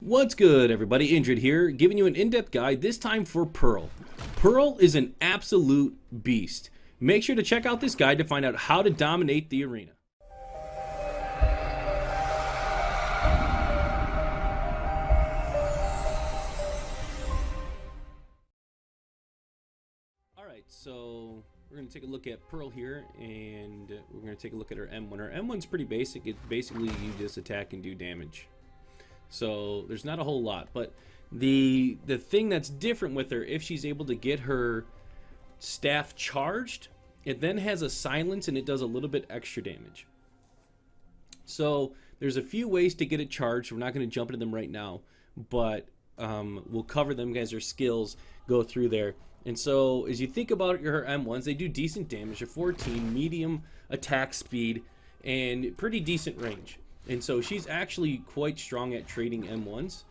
What's good, everybody? Indrid here, giving you an in-depth guide, this time for Pearl. Pearl is an absolute beast. Make sure to check out this guide to find out how to dominate the arena. Alright, so we're going to take a look at Pearl here, and we're going to take a look at her M1. Her M1's pretty basic. It's basically you just attack and do damage. So there's not a whole lot, but the thing that's different with her, if she's able to get her staff charged, it then has a silence and it does a little bit extra damage. So there's a few ways to get it charged. We're not going to jump into them right now, but we'll cover them as her skills go through there. And so as you think about her M1s, they do decent damage. They're 14, medium attack speed, and pretty decent range. And so she's actually quite strong at trading M1s,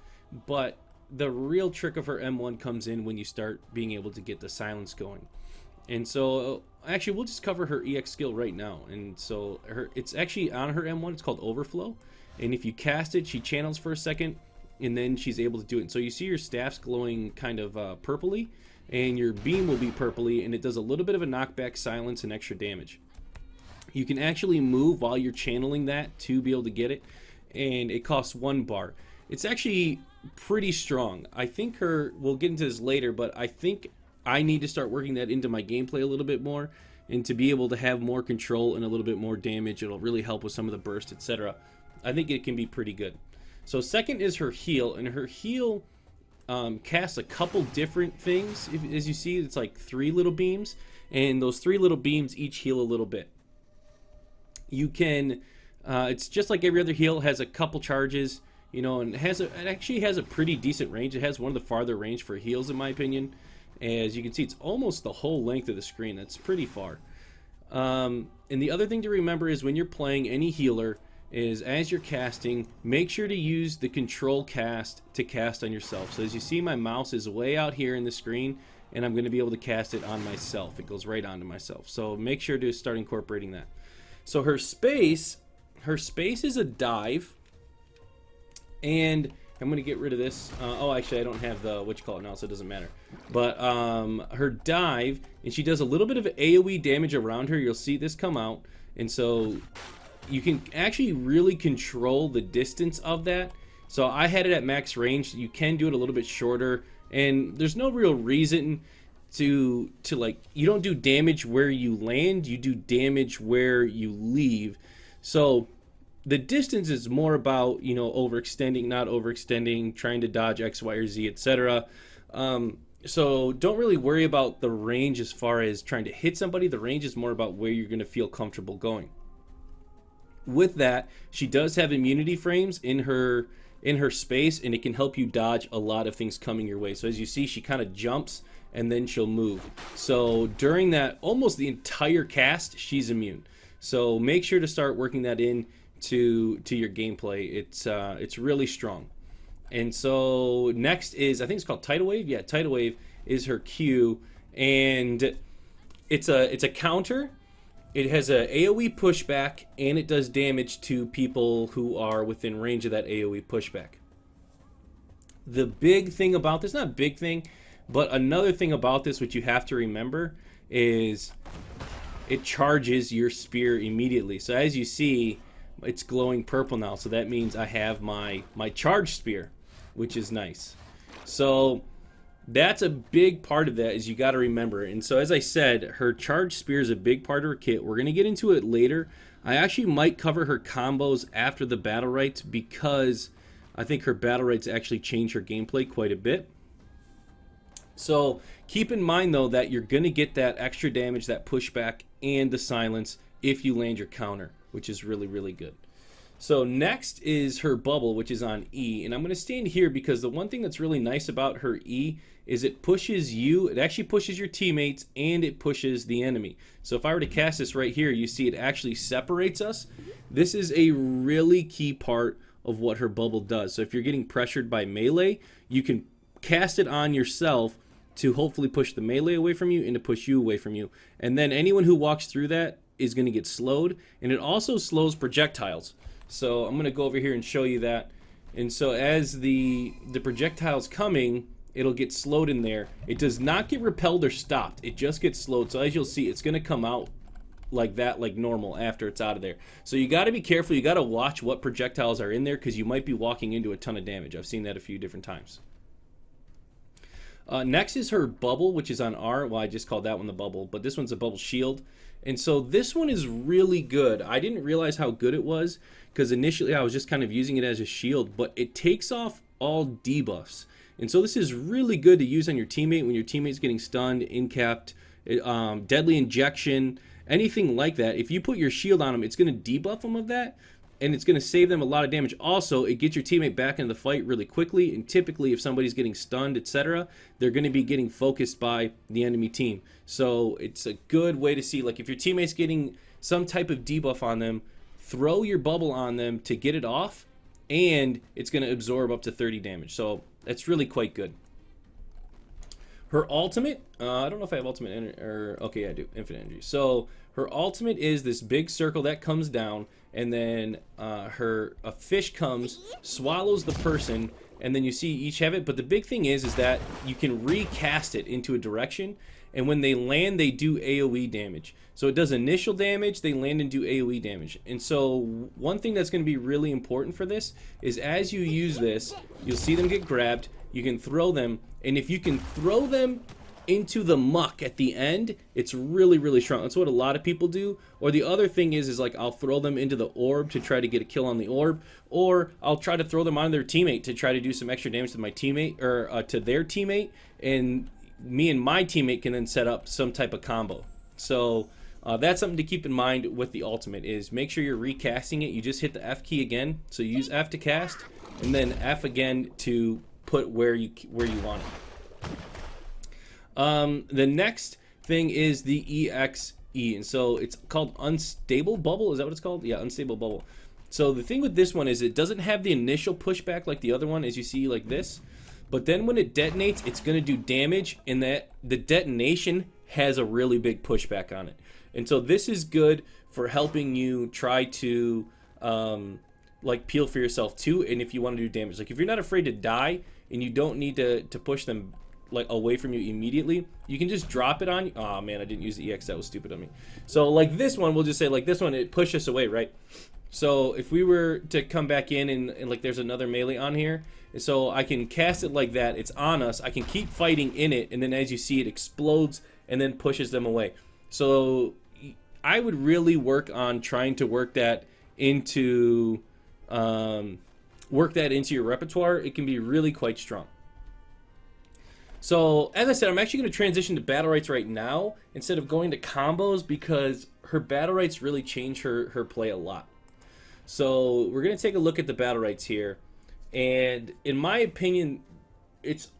but the real trick of her M1 comes in when you start being able to get the silence going. And so actually we'll just cover her EX skill right now. And so it's actually on her M1, it's called overflow. And if you cast it, she channels for a second and then she's able to do it. And so you see your staff's glowing kind of purpley, and your beam will be purpley, and it does a little bit of a knockback, silence, and extra damage. You can actually move while you're channeling that to be able to get it, and it costs 1 bar. It's actually pretty strong. I think we'll get into this later, but I think I need to start working that into my gameplay a little bit more, and to be able to have more control and a little bit more damage. It'll really help with some of the burst, etc. I think it can be pretty good. So second is her heal, and her heal casts a couple different things. As you see, it's like 3 little beams, and those 3 little beams each heal a little bit. You can, it's just like every other heal, has a couple charges, you know, and it actually has a pretty decent range. It has one of the farther range for heals, in my opinion. As you can see, it's almost the whole length of the screen. That's pretty far. And the other thing to remember is when you're playing any healer, is as you're casting, make sure to use the control cast to cast on yourself. So as you see, my mouse is way out here in the screen, and I'm going to be able to cast it on myself. It goes right onto myself. So make sure to start incorporating that. So her space is a dive, and I'm going to get rid of this. Oh, actually, I don't have the what you call it now, so it doesn't matter. But her dive, and she does a little bit of AoE damage around her. You'll see this come out, and so you can actually really control the distance of that. So I had it at max range. You can do it a little bit shorter, and there's no real reason to like, you don't do damage where you land, you do damage where you leave. So the distance is more about, you know, overextending, not overextending, trying to dodge X, Y, or Z, etc. So don't really worry about the range as far as trying to hit somebody. The range is more about where you're going to feel comfortable going. With that, she does have immunity frames in her space, and it can help you dodge a lot of things coming your way. So as you see, she kind of jumps and then she'll move. So during that, almost the entire cast, she's immune. So make sure to start working that in to your gameplay. It's really strong. And so next is, I think it's called Tidal Wave. Yeah, Tidal Wave is her Q, and it's a counter. It has a AoE pushback, and it does damage to people who are within range of that AoE pushback. The big thing about this, not a big thing, but another thing about this which you have to remember is it charges your spear immediately. So as you see, it's glowing purple now, so that means I have my charged spear, which is nice. So that's a big part of that, is you got to remember. And so as I said, her charged spear is a big part of her kit. We're going to get into it later. I actually might cover her combos after the Battlerite, because I think her Battlerites actually change her gameplay quite a bit. So keep in mind though that you're going to get that extra damage, that pushback, and the silence if you land your counter, which is really, really good. So next is her bubble, which is on E, and I'm going to stand here because the one thing that's really nice about her E is it pushes you, it actually pushes your teammates, and it pushes the enemy. So if I were to cast this right here, you see it actually separates us. This is a really key part of what her bubble does. So if you're getting pressured by melee, you can cast it on yourself to hopefully push the melee away from you and to push you away from you. And then anyone who walks through that is going to get slowed, and it also slows projectiles. So I'm going to go over here and show you that. And so as the projectile's coming, it'll get slowed in there. It does not get repelled or stopped. It just gets slowed. So as you'll see, it's going to come out like that, like normal, after it's out of there. So you got to be careful. You got to watch what projectiles are in there, because you might be walking into a ton of damage. I've seen that a few different times. Next is her bubble, which is on R. Well, I just called that one the bubble, but this one's a bubble shield. And so this one is really good. I didn't realize how good it was, because initially I was just kind of using it as a shield, but it takes off all debuffs. And so this is really good to use on your teammate when your teammate's getting stunned, incapped, deadly injection, anything like that. If you put your shield on them, it's going to debuff them of that, and it's going to save them a lot of damage. Also, it gets your teammate back into the fight really quickly, and typically if somebody's getting stunned, etc., they're going to be getting focused by the enemy team. So it's a good way to see, like, if your teammate's getting some type of debuff on them, throw your bubble on them to get it off, and it's going to absorb up to 30 damage. So that's really quite good. Her ultimate, I don't know if I have ultimate energy, or okay, I do, infinite energy. So her ultimate is this big circle that comes down, and then a fish comes, swallows the person, and then you see each have it. But the big thing is that you can recast it into a direction, and when they land, they do AoE damage. So it does initial damage, they land and do AoE damage. And so one thing that's going to be really important for this is as you use this, you'll see them get grabbed, you can throw them, and if you can throw them into the muck at the end, it's really, really strong. That's what a lot of people do. Or the other thing is like I'll throw them into the orb to try to get a kill on the orb, or I'll try to throw them on their teammate to try to do some extra damage to my teammate, or to their teammate, and me and my teammate can then set up some type of combo. So that's something to keep in mind with the ultimate, is make sure you're recasting it. You just hit the F key again, so you use F to cast, and then F again to put where you want it. The next thing is the EXE, and so it's called Unstable Bubble. Is that what it's called? Yeah, Unstable Bubble. So the thing with this one is it doesn't have the initial pushback like the other one, as you see like this, but then when it detonates, it's going to do damage, and that the detonation has a really big pushback on it. And so this is good for helping you try to like peel for yourself too, and if you want to do damage, like if you're not afraid to die and you don't need to push them like away from you immediately, you can just drop it on you. Oh man, I didn't use the EX, that was stupid of me. So like this one, we'll just say like this one, it pushed us away, right? So if we were to come back in and like there's another melee on here, so I can cast it like that, it's on us, I can keep fighting in it, and then as you see, it explodes and then pushes them away. So I would really work on trying to work that into your repertoire. It can be really quite strong. So as I said, I'm actually going to transition to Battlerites right now instead of going to combos, because her Battlerites really change her play a lot. So we're going to take a look at the Battlerites here, and in my opinion, it's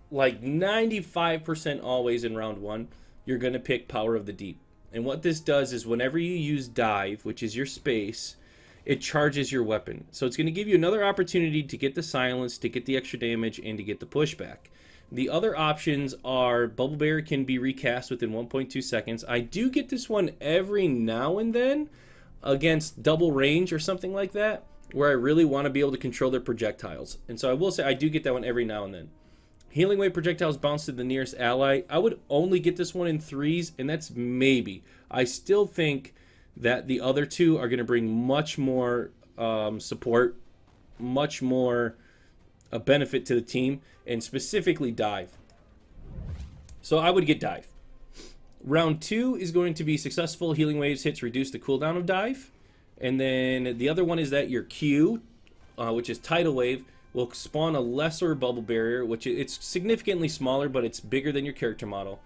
like 95% always in round one, you're going to pick Power of the Deep. And what this does is whenever you use dive, which is your space, it charges your weapon. So it's going to give you another opportunity to get the silence, to get the extra damage, and to get the pushback. The other options are Bubble Barrier can be recast within 1.2 seconds. I do get this one every now and then against double range or something like that, where I really want to be able to control their projectiles. And so I will say I do get that one every now and then. Healing Wave projectiles bounce to the nearest ally. I would only get this one in threes, and that's maybe. I still think that the other two are going to bring much more support, much more a benefit to the team, and specifically dive. So I would get dive. Round two is going to be successful healing waves hits reduce the cooldown of dive, and then the other one is that your Q, which is Tidal Wave, will spawn a lesser bubble barrier, which it's significantly smaller, but it's bigger than your character model.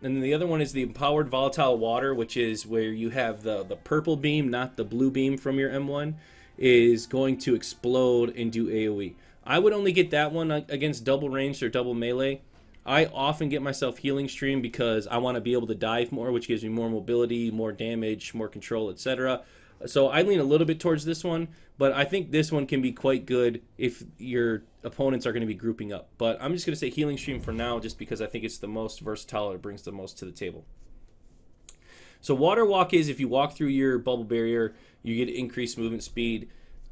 And then the other one is the empowered volatile water, which is where you have the purple beam, not the blue beam from your M1, is going to explode and do AoE. I would only get that one against double ranged or double melee. I often get myself healing stream because I want to be able to dive more, which gives me more mobility, more damage, more control, etc. So I lean a little bit towards this one, but I think this one can be quite good if your opponents are going to be grouping up. But I'm just going to say healing stream for now, just because I think it's the most versatile. It brings the most to the table. So water walk is if you walk through your bubble barrier, you get increased movement speed.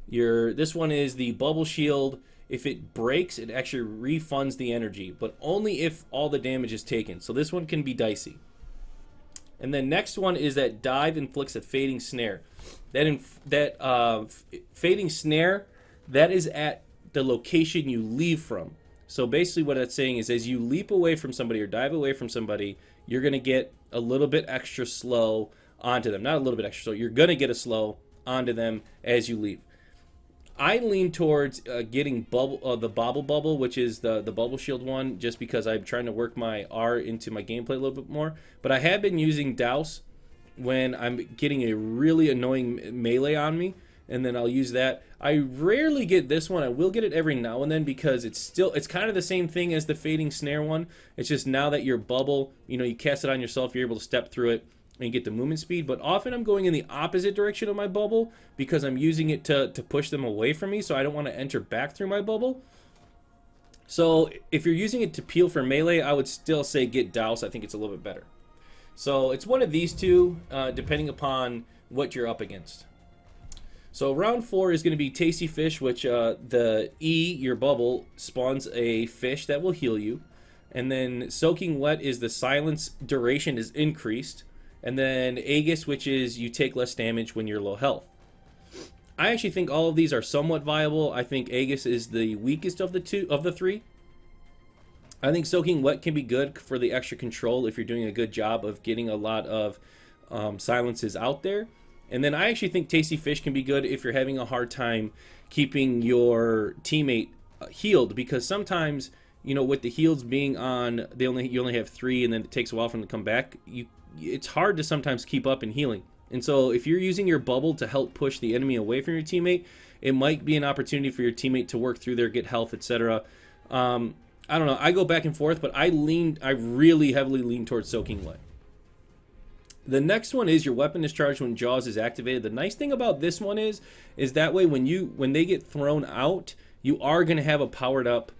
This one is the bubble shield. if it breaks, it actually refunds the energy, but only if all the damage is taken. So this one can be dicey. And then next one is that dive inflicts a fading snare. Fading snare, that is at the location you leave from. So basically what that's saying is as you leap away from somebody or dive away from somebody, you're going to get a little bit extra slow onto them. Not a little bit extra slow. You're going to get a slow onto them as you leave. I lean towards getting the bobble, which is the bubble shield one, just because I'm trying to work my R into my gameplay a little bit more. But I have been using douse when I'm getting a really annoying melee on me, and then I'll use that. I rarely get this one. I will get it every now and then because it's kind of the same thing as the fading snare one. It's just now that your bubble, you cast it on yourself, you're able to step through it and get the movement speed. But often I'm going in the opposite direction of my bubble because I'm using it to push them away from me, so I don't want to enter back through my bubble. So if you're using it to peel for melee, I would still say get douse. I think it's a little bit better. So it's one of these two, depending upon what you're up against. So round 4 is going to be Tasty Fish, which the E, your bubble, spawns a fish that will heal you. And then Soaking Wet is the silence duration is increased. And then Aegis, which is you take less damage when you're low health. I actually think all of these are somewhat viable. I think Aegis is the weakest of the three. I think Soaking Wet can be good for the extra control if you're doing a good job of getting a lot of silences out there. And then I actually think Tasty Fish can be good if you're having a hard time keeping your teammate healed, because sometimes, with the heals being on, you only have 3, and then it takes a while for them to come back. It's hard to sometimes keep up in healing. And so if you're using your bubble to help push the enemy away from your teammate, it might be an opportunity for your teammate to work through there, get health, etc. I don't know. I go back and forth, but I really heavily lean towards Soaking Wet. The next one is your weapon is charged when Jaws is activated. The nice thing about this one is that way when they get thrown out, you are going to have a powered up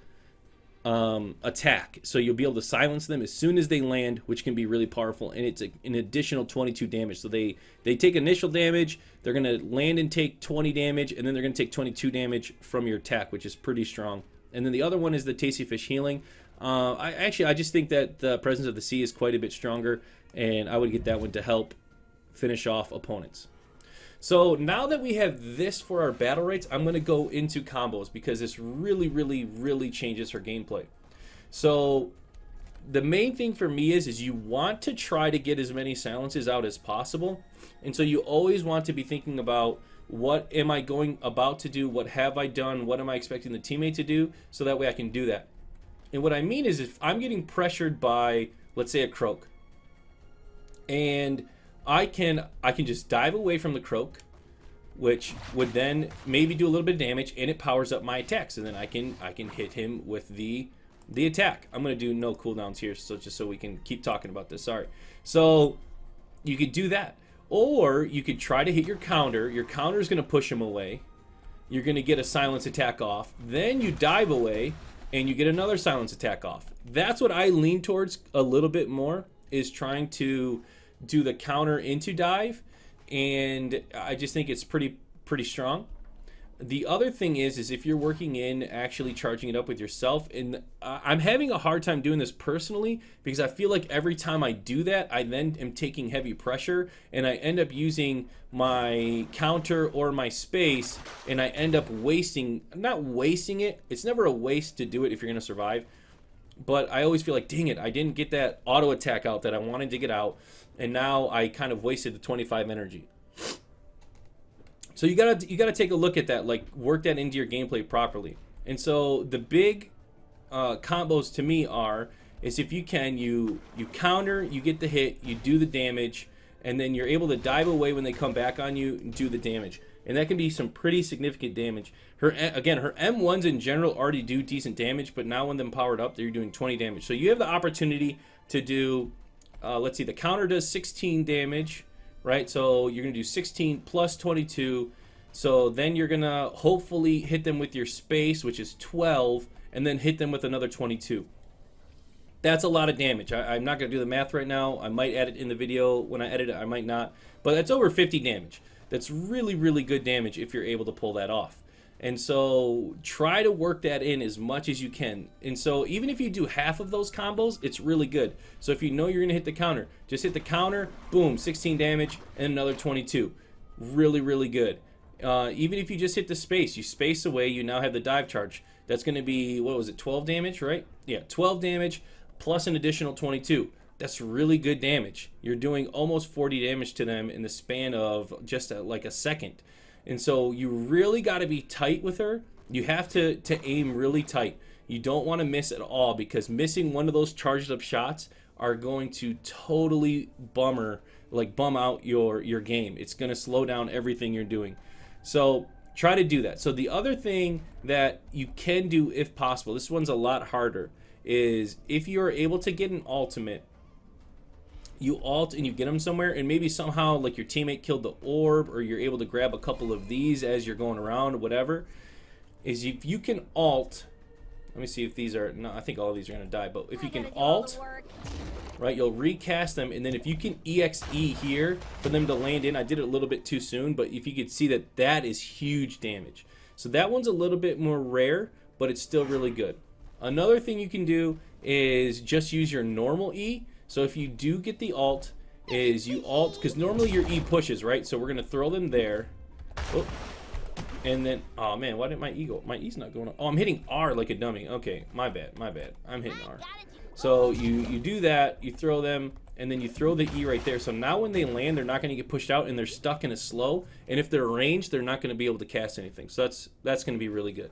attack. So you'll be able to silence them as soon as they land, which can be really powerful. And it's an additional 22 damage. So they take initial damage, they're going to land and take 20 damage, and then they're going to take 22 damage from your attack, which is pretty strong. And then the other one is the Tasty Fish healing. I just think that the Presence of the Sea is quite a bit stronger, and I would get that one to help finish off opponents. So now that we have this for our Battlerites, I'm going to go into combos because this really changes her gameplay. So the main thing for me is you want to try to get as many silences out as possible. And so you always want to be thinking about, what am I about to do? What have I done? What am I expecting the teammate to do? So that way I can do that. And what I mean is if I'm getting pressured by, let's say, a croak, and I can just dive away from the croak, which would then maybe do a little bit of damage, and it powers up my attacks, and then I can hit him with the attack. I'm going to do no cooldowns here, so just so we can keep talking about this. Sorry. So you could do that, or you could try to hit your counter. Your counter is going to push him away. You're going to get a silence attack off. Then you dive away, and you get another silence attack off. That's what I lean towards a little bit more, is trying to do the counter into dive, and I just think it's pretty strong. The other thing is if you're working in actually charging it up with yourself, and I'm having a hard time doing this personally because I feel like every time I do that, I then am taking heavy pressure, and I end up using my counter or my space, and I end up not wasting it. It's never a waste to do it if you're going to survive. But I always feel like, dang it, I didn't get that auto attack out that I wanted to get out, and now I kind of wasted the 25 energy. So you gotta take a look at that, like work that into your gameplay properly. And so the big combos to me is if you can, you counter, you get the hit, you do the damage, and then you're able to dive away when they come back on you and do the damage. And that can be some pretty significant damage. Her M1s in general already do decent damage, but now when them powered up, they're doing 20 damage. So you have the opportunity to do, let's see, the counter does 16 damage, right? So you're going to do 16 plus 22. So then you're going to hopefully hit them with your space, which is 12, and then hit them with another 22. That's a lot of damage. I'm not going to do the math right now. I might add it in the video. When I edit it, I might not. But that's over 50 damage. That's really good damage if you're able to pull that off. And so try to work that in as much as you can. And so even if you do half of those combos, it's really good. So if you know you're going to hit the counter, just hit the counter, boom, 16 damage and another 22. Really, really good. Even if you just hit the space, you space away, you now have the dive charge. That's going to be, what was it, 12 damage, right? Yeah, 12 damage plus an additional 22. That's really good damage. You're doing almost 40 damage to them in the span of just like a second. And so you really got to be tight with her. You have to aim really tight. You don't want to miss at all, because missing one of those charged up shots are going to totally bum out your game. It's going to slow down everything you're doing. So try to do that. So the other thing that you can do, if possible, this one's a lot harder, is if you're able to get an ultimate, you ult and you get them somewhere, and maybe somehow like your teammate killed the orb, or you're able to grab a couple of these as you're going around or whatever, is if you can ult, let me see if these are, no, I think all of these are going to die, but if you can ult, right, you'll recast them, and then if you can EXE here for them to land in, I did it a little bit too soon, but if you could see that, that is huge damage. So that one's a little bit more rare, but it's still really good. Another thing you can do is just use your normal E. So if you do get the ult, is you ult, because normally your E pushes, right? So we're going to throw them there. Oh, and then, oh man, why didn't my E go? My E's not going on. Oh, I'm hitting R like a dummy. Okay, my bad, my bad. I'm hitting R. So you do that, you throw them, and then you throw the E right there. So now when they land, they're not going to get pushed out, and they're stuck in a slow. And if they're ranged, they're not going to be able to cast anything. So that's going to be really good.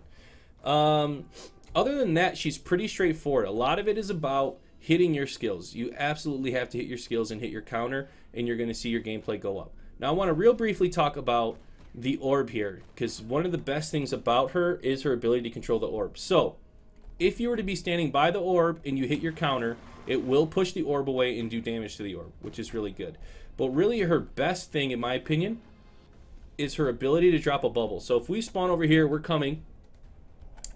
Other than that, she's pretty straightforward. A lot of it is about hitting your skills. You absolutely have to hit your skills and hit your counter, and you're going to see your gameplay go up. Now I want to real briefly talk about the orb here, because one of the best things about her is her ability to control the orb. So if you were to be standing by the orb and you hit your counter, it will push the orb away and do damage to the orb, which is really good. But really her best thing, in my opinion, is her ability to drop a bubble. So if we spawn over here, we're coming,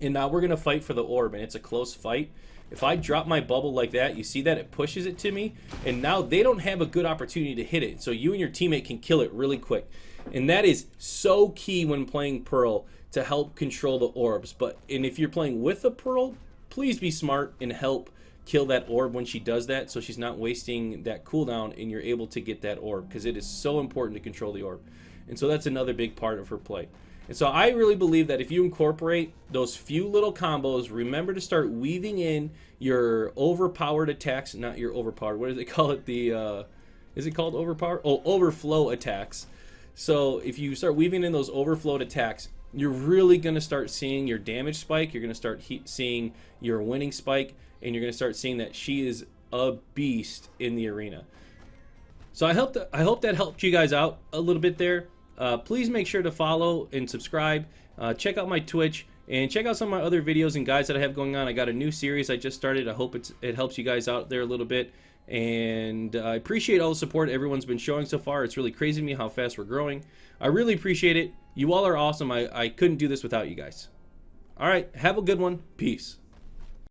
and now we're going to fight for the orb, and it's a close fight. If I drop my bubble like that, you see that it pushes it to me, and now they don't have a good opportunity to hit it. So you and your teammate can kill it really quick. And that is so key when playing Pearl, to help control the orbs. And if you're playing with a Pearl, please be smart and help kill that orb when she does that, so she's not wasting that cooldown and you're able to get that orb, because it is so important to control the orb. And so that's another big part of her play. And so I really believe that if you incorporate those few little combos, remember to start weaving in your overpowered attacks, not your overpowered, what do they call it? Is it called overpowered? Oh, overflow attacks. So if you start weaving in those overflowed attacks, you're really going to start seeing your damage spike, you're going to start seeing your winning spike, and you're going to start seeing that she is a beast in the arena. So I hope that helped you guys out a little bit there. Please make sure to follow and subscribe. Check out my Twitch, and check out some of my other videos and guides that I have going on. I got a new series I just started. I hope it helps you guys out there a little bit. And I appreciate all the support everyone's been showing so far. It's really crazy to me how fast we're growing. I really appreciate it. You all are awesome. I couldn't do this without you guys. All right, have a good one. Peace.